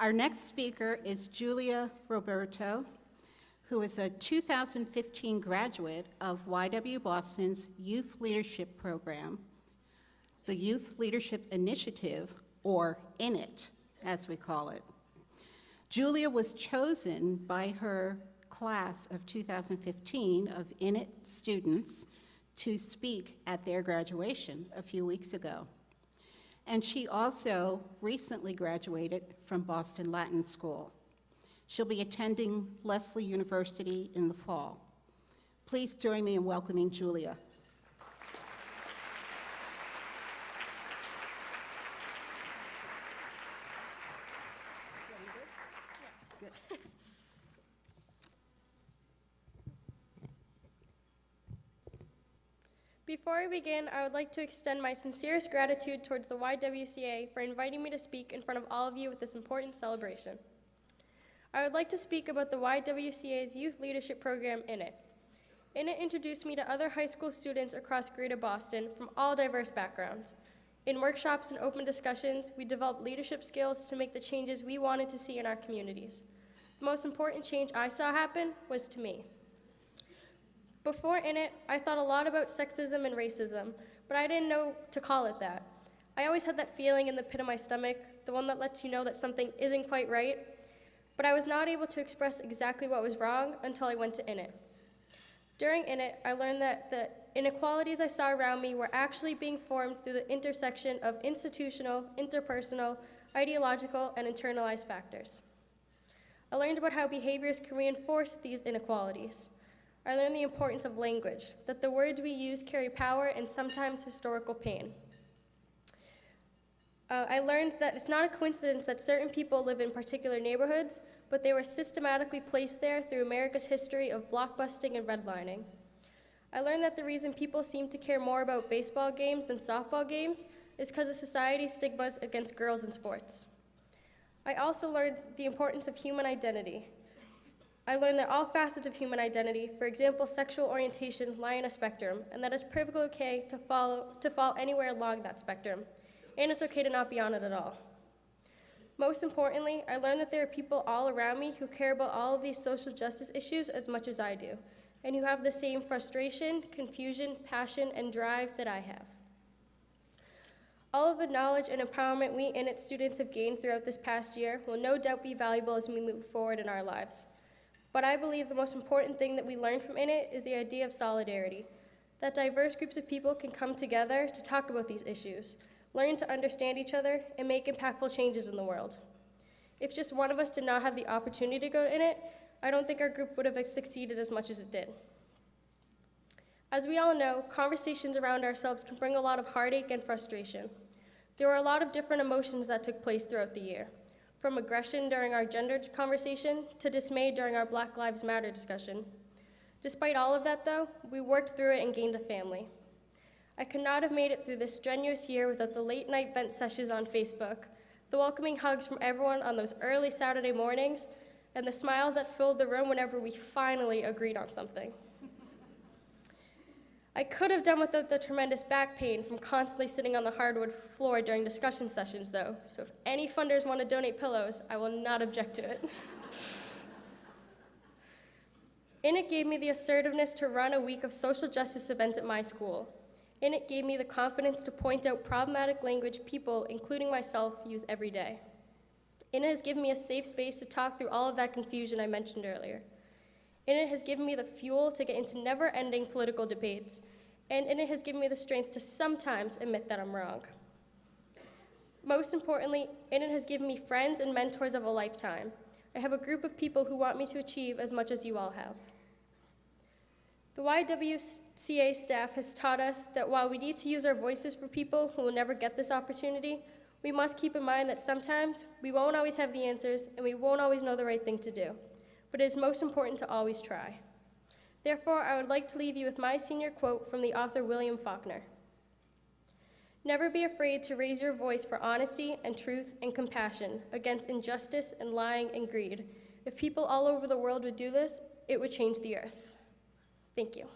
Our next speaker is Julia Roberto, who is a 2015 graduate of YW Boston's Youth Leadership Program, the Youth Leadership Initiative, or InIt, as we call it. Julia was chosen by her class of 2015 of InIt students to speak at their graduation a few weeks ago. And she also recently graduated from Boston Latin School. She'll be attending Lesley University in the fall. Please join me in welcoming Julia. Before I begin, I would like to extend my sincerest gratitude towards the YWCA for inviting me to speak in front of all of you at this important celebration. I would like to speak about the YWCA's Youth Leadership Program, InIt. InIt introduced me to other high school students across Greater Boston from all diverse backgrounds. In workshops and open discussions, we developed leadership skills to make the changes we wanted to see in our communities. The most important change I saw happen was to me. Before InIt, I thought a lot about sexism and racism, but I didn't know to call it that. I always had that feeling in the pit of my stomach, the one that lets you know that something isn't quite right, but I was not able to express exactly what was wrong until I went to InIt. During InIt, I learned that the inequalities I saw around me were actually being formed through the intersection of institutional, interpersonal, ideological, and internalized factors. I learned about how behaviors can reinforce these inequalities. I learned the importance of language, that the words we use carry power and sometimes historical pain. I learned that it's not a coincidence that certain people live in particular neighborhoods, but they were systematically placed there through America's history of blockbusting and redlining. I learned that the reason people seem to care more about baseball games than softball games is because of society's stigmas against girls in sports. I also learned the importance of human identity. I learned that all facets of human identity, for example, sexual orientation, lie in a spectrum, and that it's perfectly okay to fall anywhere along that spectrum, and it's okay to not be on it at all. Most importantly, I learned that there are people all around me who care about all of these social justice issues as much as I do, and who have the same frustration, confusion, passion, and drive that I have. All of the knowledge and empowerment we InIt students have gained throughout this past year will no doubt be valuable as we move forward in our lives. But I believe the most important thing that we learned from InIt is the idea of solidarity, that diverse groups of people can come together to talk about these issues, learn to understand each other, and make impactful changes in the world. If just one of us did not have the opportunity to go to InIt, I don't think our group would have succeeded as much as it did. As we all know, conversations around ourselves can bring a lot of heartache and frustration. There were a lot of different emotions that took place throughout the year, from aggression during our gender conversation to dismay during our Black Lives Matter discussion. Despite all of that, though, we worked through it and gained a family. I could not have made it through this strenuous year without the late-night vent sessions on Facebook, the welcoming hugs from everyone on those early Saturday mornings, and the smiles that filled the room whenever we finally agreed on something. I could have done without the tremendous back pain from constantly sitting on the hardwood floor during discussion sessions, though, so if any funders want to donate pillows, I will not object to it. InIt gave me the assertiveness to run a week of social justice events at my school. InIt gave me the confidence to point out problematic language people, including myself, use every day. InIt has given me a safe space to talk through all of that confusion I mentioned earlier. InIt has given me the fuel to get into never-ending political debates, and InIt has given me the strength to sometimes admit that I'm wrong. Most importantly, InIt has given me friends and mentors of a lifetime. I have a group of people who want me to achieve as much as you all have. The YWCA staff has taught us that while we need to use our voices for people who will never get this opportunity, we must keep in mind that sometimes we won't always have the answers and we won't always know the right thing to do. But it is most important to always try. Therefore, I would like to leave you with my senior quote from the author William Faulkner. Never be afraid to raise your voice for honesty and truth and compassion against injustice and lying and greed. If people all over the world would do this, it would change the earth. Thank you.